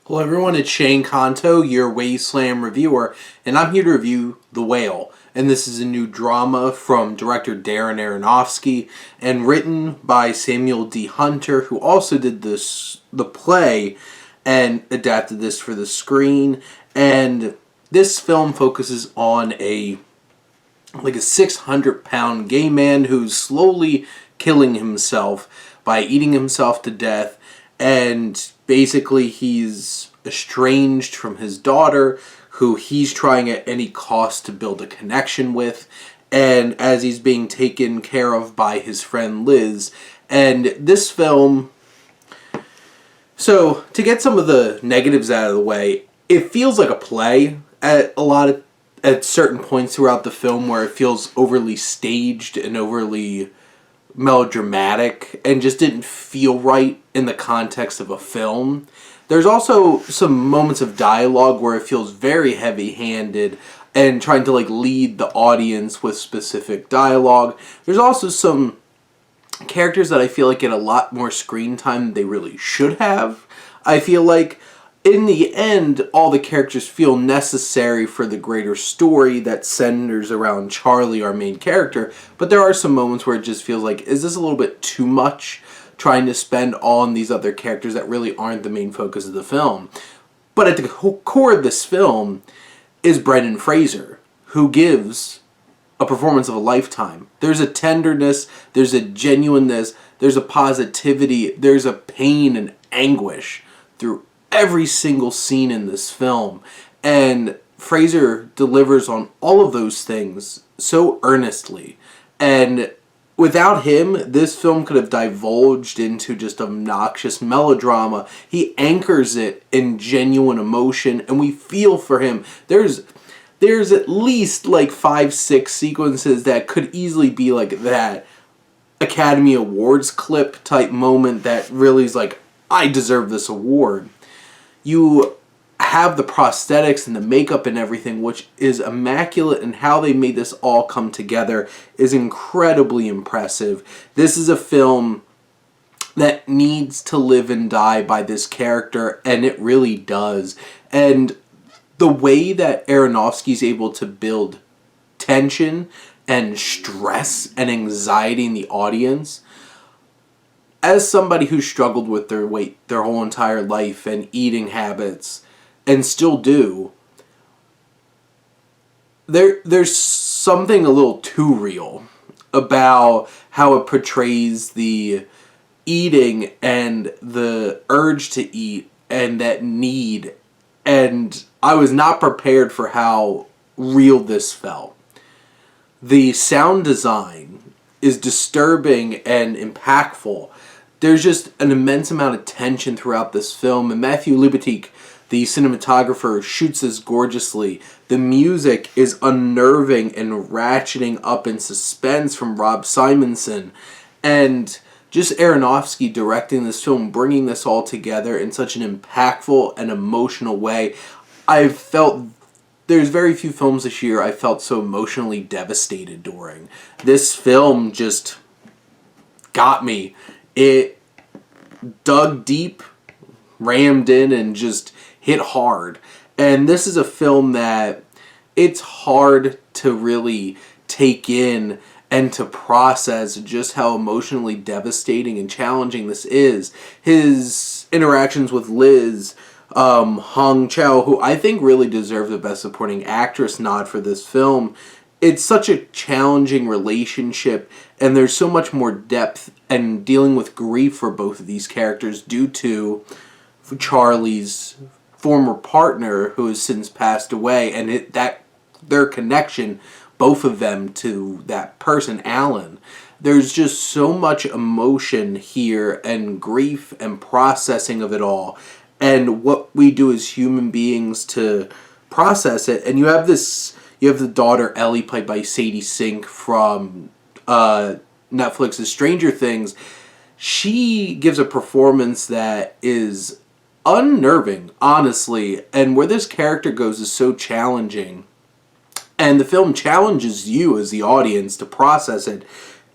Hello everyone, it's Shane Kanto, your Wasteland reviewer, and I'm here to review The Whale. And this is a new drama from director Darren Aronofsky and written by Samuel D. Hunter, who also did the play and adapted this for the screen. And this film focuses on a 600-pound gay man who's slowly killing himself by eating himself to death, and basically he's estranged from his daughter, who he's trying at any cost to build a connection with, and as he's being taken care of by his friend Liz. And this film, so to get some of the negatives out of the way, it feels like a play at certain points throughout the film, where it feels overly staged and overly melodramatic and just didn't feel right in the context of a film. There's also some moments of dialogue where it feels very heavy-handed and trying to lead the audience with specific dialogue. There's also some characters that I feel like get a lot more screen time than they really should have. I feel like in the end, all the characters feel necessary for the greater story that centers around Charlie, our main character, but there are some moments where it just feels like, is this a little bit too much, trying to spend on these other characters that really aren't the main focus of the film? But at the core of this film is Brendan Fraser, who gives a performance of a lifetime. There's a tenderness, there's a genuineness, there's a positivity, there's a pain and anguish through every single scene in this film, and Fraser delivers on all of those things so earnestly. And without him, this film could have divulged into just obnoxious melodrama. He anchors it in genuine emotion, and we feel for him. There's at least 5-6 sequences that could easily be like that Academy Awards clip type moment that really is like, I deserve this award. You have the prosthetics and the makeup and everything, which is immaculate, and how they made this all come together is incredibly impressive. This is a film that needs to live and die by this character, and it really does. And the way that Aronofsky's able to build tension and stress and anxiety in the audience, as somebody who struggled with their weight their whole entire life and eating habits, and still do, there's something a little too real about how it portrays the eating and the urge to eat and that need. And I was not prepared for how real this felt. The sound design is disturbing and impactful. There's just an immense amount of tension throughout this film, and Matthew Libatique, the cinematographer, shoots this gorgeously. The music is unnerving and ratcheting up in suspense from Rob Simonson, and just Aronofsky directing this film, bringing this all together in such an impactful and emotional way. I've felt there's very few films this year I felt so emotionally devastated during. This film just got me. It dug deep, rammed in, and just hit hard. And this is a film that it's hard to really take in and to process just how emotionally devastating and challenging this is. His interactions with Liz, Hong Chow, who I think really deserved the Best Supporting Actress nod for this film. It's such a challenging relationship, and there's so much more depth and dealing with grief for both of these characters due to Charlie's former partner, who has since passed away, and their connection, both of them, to that person, Alan. There's just so much emotion here, and grief and processing of it all, and what we do as human beings to process it. And you have the daughter, Ellie, played by Sadie Sink from Netflix's Stranger Things. She gives a performance that is unnerving, honestly, and where this character goes is so challenging. And the film challenges you as the audience to process it.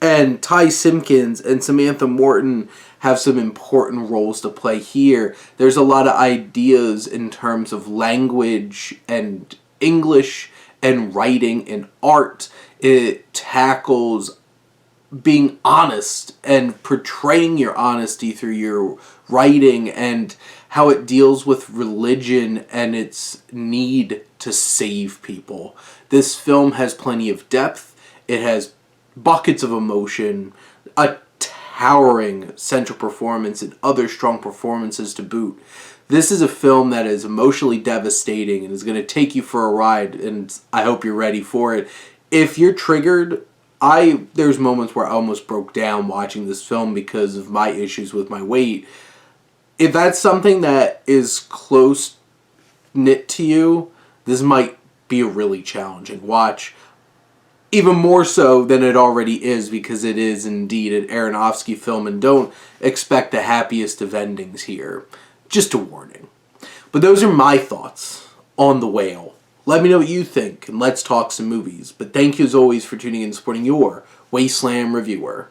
And Ty Simpkins and Samantha Morton have some important roles to play here. There's a lot of ideas in terms of language and English and writing and art. It tackles being honest and portraying your honesty through your writing, and how it deals with religion and its need to save people. This film has plenty of depth. It has buckets of emotion, a towering central performance, and other strong performances to boot. This is a film that is emotionally devastating and is going to take you for a ride, and I hope you're ready for it. If you're triggered, there's moments where I almost broke down watching this film because of my issues with my weight. If that's something that is close knit to you, this might be a really challenging watch. Even more so than it already is, because it is indeed an Aronofsky film, and don't expect the happiest of endings here. Just a warning. But those are my thoughts on The Whale. Let me know what you think, and let's talk some movies. But thank you as always for tuning in and supporting your Wasteland reviewer.